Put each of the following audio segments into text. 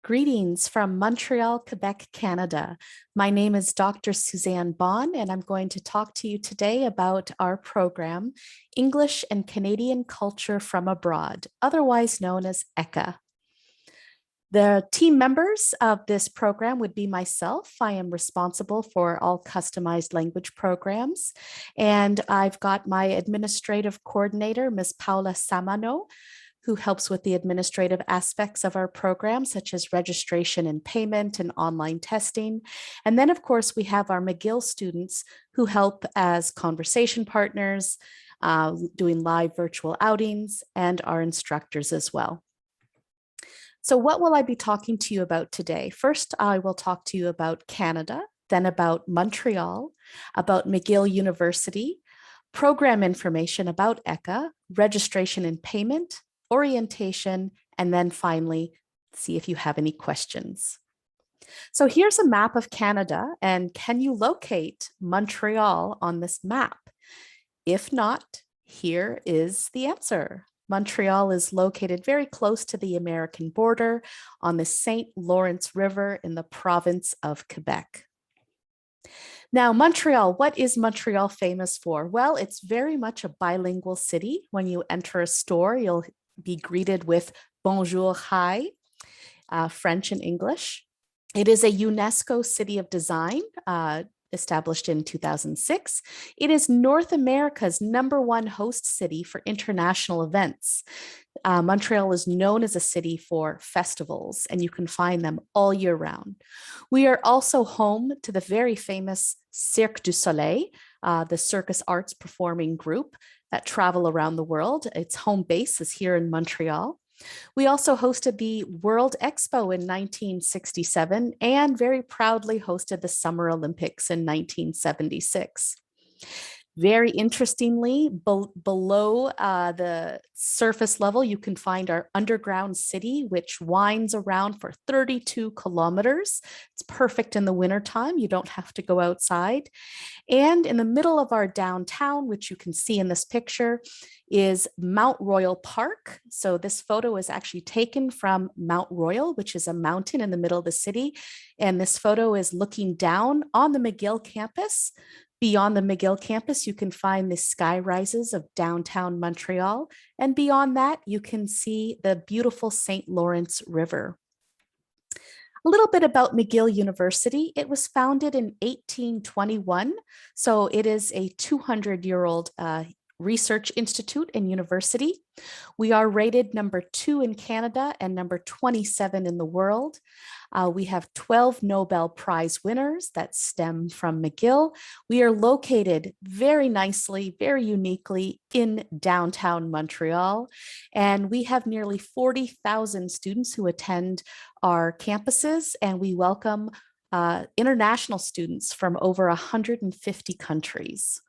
Greetings from Montreal, Quebec, Canada. My name is Dr. Suzanne Bond, and I'm going to talk to you today about our program, English and Canadian Culture from Abroad, otherwise known as ECCA. The team members of this program would be myself. I am responsible for all customized language programs, and I've got my administrative coordinator, Ms. Paula Samano, who helps with the administrative aspects of our program, such as registration and payment and online testing. And then, of course, we have our McGill students who help as conversation partners, doing live virtual outings, and our instructors as well. So what will I be talking to you about today? First, I will talk to you about Canada, then about Montreal, about McGill University, program information about ECCA, registration and payment, orientation, and then finally, see if you have any questions. So here's a map of Canada, and can you locate Montreal on this map? If not, here is the answer. Montreal is located very close to the American border on the St. Lawrence River in the province of Quebec. Now, Montreal, what is Montreal famous for? Well, it's very much a bilingual city. When you enter a store, you'll be greeted with bonjour, hi, French and English. It is a UNESCO City of Design, established in 2006. It is North America's #1 host city for international events. Montreal is known as a city for festivals, and you can find them all year round. We are also home to the very famous Cirque du Soleil, the circus arts performing group that travel around the world. Its home base is here in Montreal. We also hosted the World Expo in 1967 and very proudly hosted the Summer Olympics in 1976. Very interestingly, below the surface level, you can find our underground city, which winds around for 32 kilometers. It's perfect in the wintertime. You don't have to go outside. And in the middle of our downtown, which you can see in this picture, is Mount Royal Park. So this photo is actually taken from Mount Royal, which is a mountain in the middle of the city. And this photo is looking down on the McGill campus. Beyond the McGill campus, you can find the sky rises of downtown Montreal. And beyond that, you can see the beautiful St. Lawrence River. A little bit about McGill University. It was founded in 1821, so it is a 200-year-old research institute and university. We are rated #2 in Canada and #27 in the world. We have 12 Nobel Prize winners that stem from McGill. We are located very nicely, very uniquely in downtown Montreal, and we have nearly 40,000 students who attend our campuses, and we welcome international students from over 150 countries.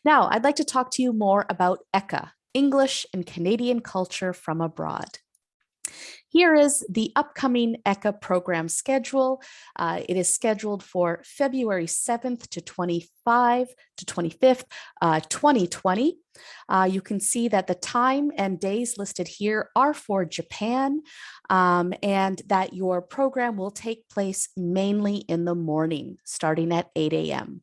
Now, I'd like to talk to you more about ECCA, English and Canadian Culture from Abroad. Here is the upcoming ECCA program schedule. It is scheduled for February 7th to 25th, 2020. You can see that the time and days listed here are for Japan, and that your program will take place mainly in the morning, starting at 8 a.m.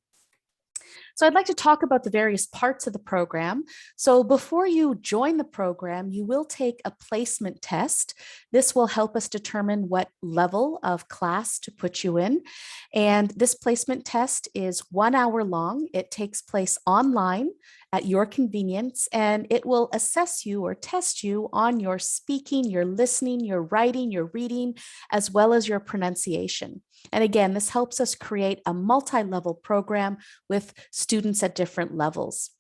So I'd like to talk about the various parts of the program. So before you join the program, you will take a placement test. This will help us determine what level of class to put you in. And this placement test is 1 hour long. It takes place online at your convenience, and it will assess you or test you on your speaking, your listening, your writing, your reading, as well as your pronunciation. And again, this helps us create a multi-level program with students at different levels.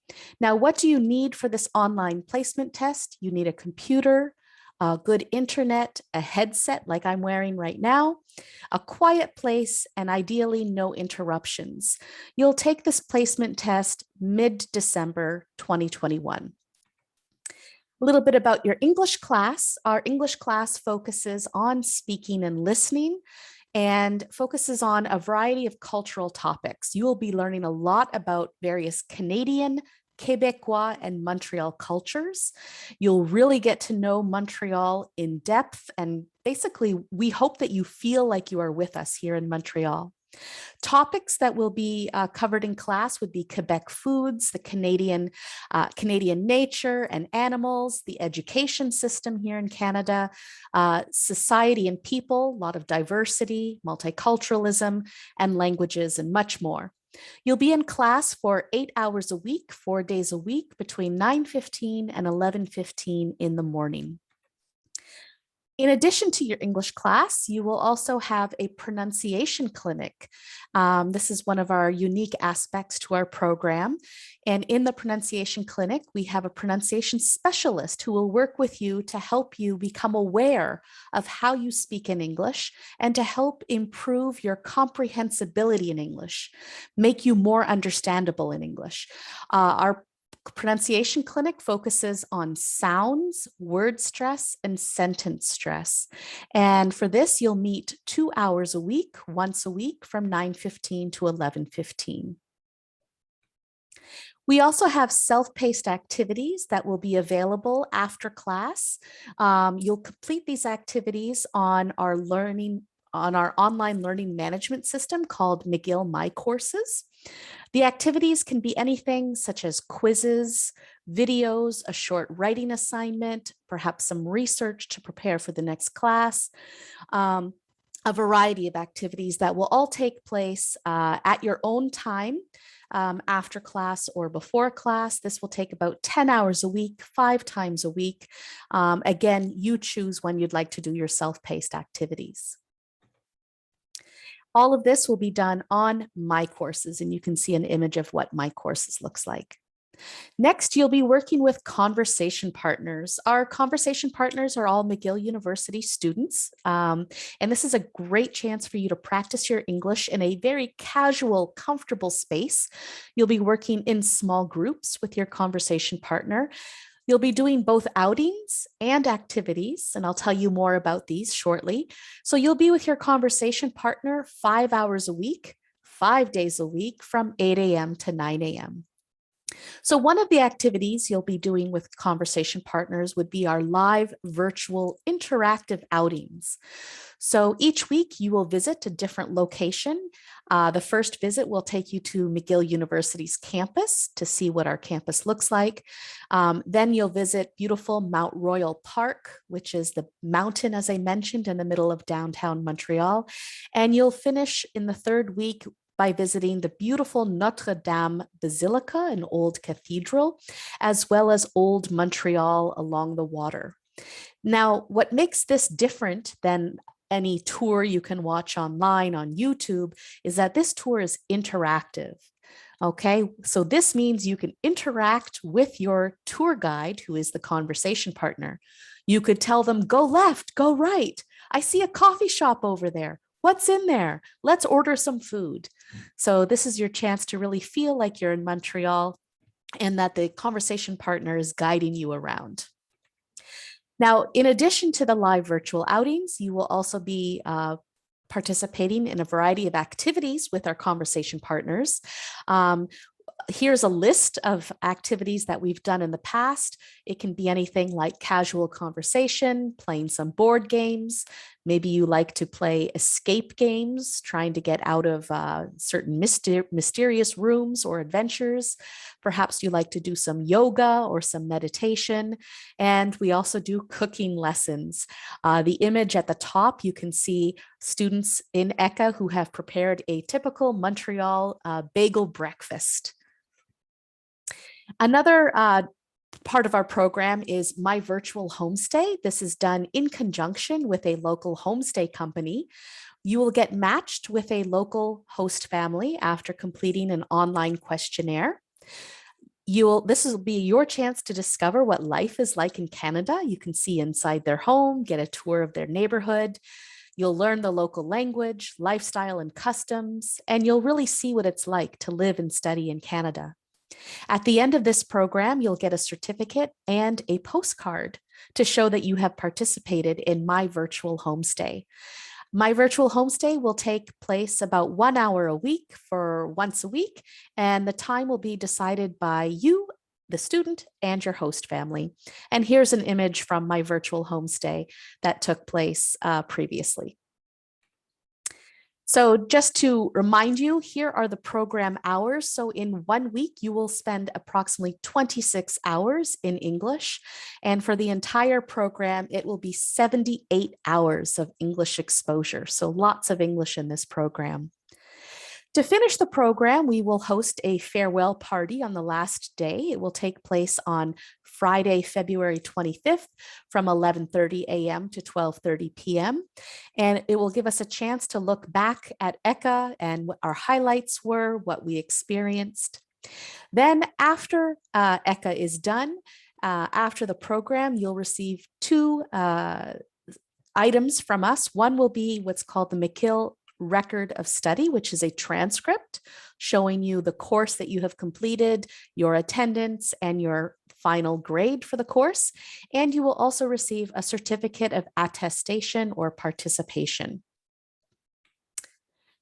Now, what do you need for this online placement test? You need a computer, a good internet, a headset like I'm wearing right now, a quiet place, and ideally no interruptions. You'll take this placement test mid-December 2021. A little bit about your English class. Our English class focuses on speaking and listening, and focuses on a variety of cultural topics. You will be learning a lot about various Canadian, Quebecois and Montreal cultures. You'll really get to know Montreal in depth, and basically, we hope that you feel like you are with us here in Montreal. Topics that will be covered in class would be Quebec foods, the Canadian nature and animals, the education system here in Canada, society and people, a lot of diversity, multiculturalism, and languages, and much more. You'll be in class for 8 hours a week, 4 days a week, between 9:15 and 11:15 in the morning. In addition to your English class, you will also have a pronunciation clinic. This is one of our unique aspects to our program. And in the pronunciation clinic, we have a pronunciation specialist who will work with you to help you become aware of how you speak in English and to help improve your comprehensibility in English, make you more understandable in English. Our pronunciation clinic focuses on sounds, word stress, and sentence stress. And for this, you'll meet 2 hours a week, once a week from 9:15 to 11:15. We also have self-paced activities that will be available after class. You'll complete these activities on our online learning management system called McGill My Courses. The activities can be anything such as quizzes, videos, a short writing assignment, perhaps some research to prepare for the next class, a variety of activities that will all take place at your own time after class or before class. This will take about 10 hours a week, 5 times a week. Again, you choose when you'd like to do your self-paced activities. All of this will be done on My Courses, and you can see an image of what My Courses looks like. Next, you'll be working with conversation partners. Our conversation partners are all McGill University students, and this is a great chance for you to practice your English in a very casual, comfortable space. You'll be working in small groups with your conversation partner. You'll be doing both outings and activities, and I'll tell you more about these shortly. So you'll be with your conversation partner 5 hours a week, 5 days a week from 8 a.m. to 9 a.m. So one of the activities you'll be doing with conversation partners would be our live virtual interactive outings. So each week you will visit a different location. The first visit will take you to McGill University's campus to see what our campus looks like. Then you'll visit beautiful Mount Royal Park, which is the mountain, as I mentioned, in the middle of downtown Montreal. And you'll finish in the third week by visiting the beautiful Notre Dame Basilica, an old cathedral, as well as Old Montreal along the water. Now, what makes this different than any tour you can watch online on YouTube is that this tour is interactive. Okay, so this means you can interact with your tour guide, who is the conversation partner. You could tell them, go left, go right. I see a coffee shop over there. What's in there? Let's order some food. So this is your chance to really feel like you're in Montreal and that the conversation partner is guiding you around. Now, in addition to the live virtual outings, you will also be participating in a variety of activities with our conversation partners. Here's a list of activities that we've done in the past. It can be anything like casual conversation, playing some board games. Maybe you like to play escape games, trying to get out of certain mysterious rooms or adventures. Perhaps you like to do some yoga or some meditation. And we also do cooking lessons. The image at the top, you can see students in ECCA who have prepared a typical Montreal bagel breakfast. Another part of our program is My Virtual Homestay. This is done in conjunction with a local homestay company. You will get matched with a local host family after completing an online questionnaire. This will be your chance to discover what life is like in Canada. You can see inside their home, get a tour of their neighborhood. You'll learn the local language, lifestyle, and customs, and you'll really see what it's like to live and study in Canada. At the end of this program, you'll get a certificate and a postcard to show that you have participated in My Virtual Homestay. My Virtual Homestay will take place about 1 hour a week for once a week, and the time will be decided by you the student and your host family. And here's an image from my virtual homestay that took place previously. So just to remind you, here are the program hours. So in 1 week, you will spend approximately 26 hours in English. And for the entire program, it will be 78 hours of English exposure. So lots of English in this program. To finish the program, we will host a farewell party on the last day. It will take place on Friday, February 25th from 11:30 a.m. to 12:30 p.m. And it will give us a chance to look back at ECCA and what our highlights were, what we experienced. Then after ECCA is done, after the program, you'll receive two items from us. One will be what's called the McGill Record of Study, which is a transcript showing you the course that you have completed, your attendance, and your final grade for the course. And you will also receive a certificate of attestation or participation.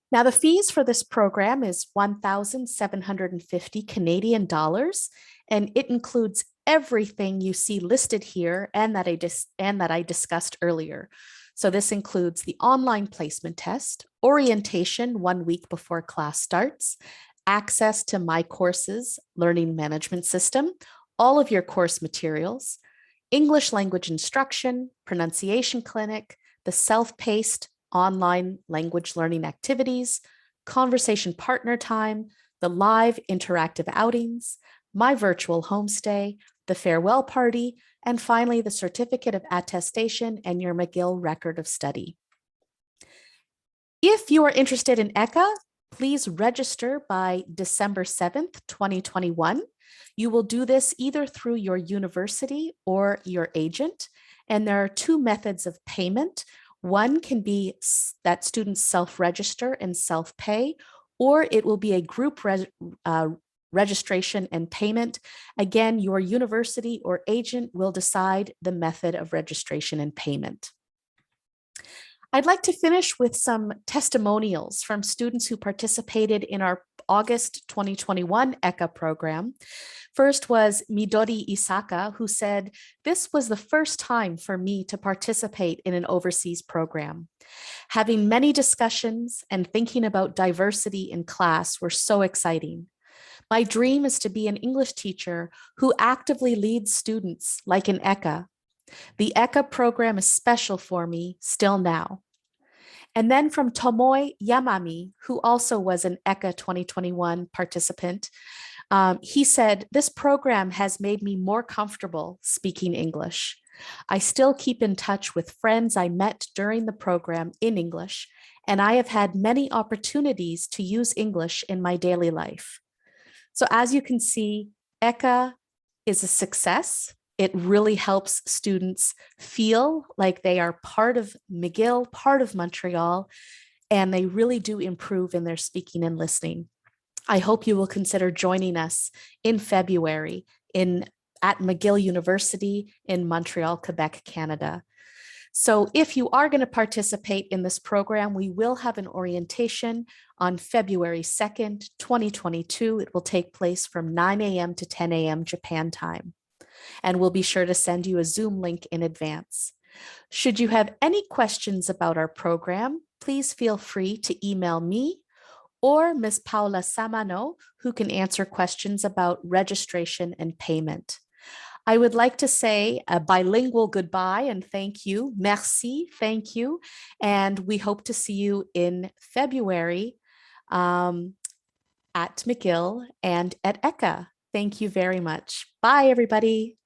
Now, the fees for this program is 1,750 Canadian dollars, and it includes everything you see listed here and that I discussed earlier. So this includes the online placement test, orientation 1 week before class starts, access to My Courses learning management system, all of your course materials, English language instruction, pronunciation clinic, the self-paced online language learning activities, conversation partner time, the live interactive outings, my virtual homestay, the farewell party, and finally, the certificate of attestation and your McGill record of study. If you are interested in ECCA, please register by December 7th, 2021. You will do this either through your university or your agent. And there are two methods of payment. One can be that students self-register and self-pay, or it will be a group registration and payment. Again, your university or agent will decide the method of registration and payment. I'd like to finish with some testimonials from students who participated in our August 2021 ECCA program. First was Midori Isaka, who said, "This was the first time for me to participate in an overseas program. Having many discussions and thinking about diversity in class were so exciting. My dream is to be an English teacher who actively leads students like in ECCA. The ECCA program is special for me still now." And then from Tomoe Yamami, who also was an ECCA 2021 participant, he said, "This program has made me more comfortable speaking English. I still keep in touch with friends I met during the program in English, and I have had many opportunities to use English in my daily life." So as you can see, ECCA is a success. It really helps students feel like they are part of McGill, part of Montreal, and they really do improve in their speaking and listening. I hope you will consider joining us in February at McGill University in Montreal, Quebec, Canada. So if you are going to participate in this program, we will have an orientation on February 2nd, 2022. It will take place from 9 a.m. to 10 a.m. Japan time. And we'll be sure to send you a Zoom link in advance. Should you have any questions about our program, please feel free to email me or Ms. Paula Samano, who can answer questions about registration and payment. I would like to say a bilingual goodbye and thank you. Merci, thank you. And we hope to see you in February at McGill and at ECCA. Thank you very much. Bye, everybody.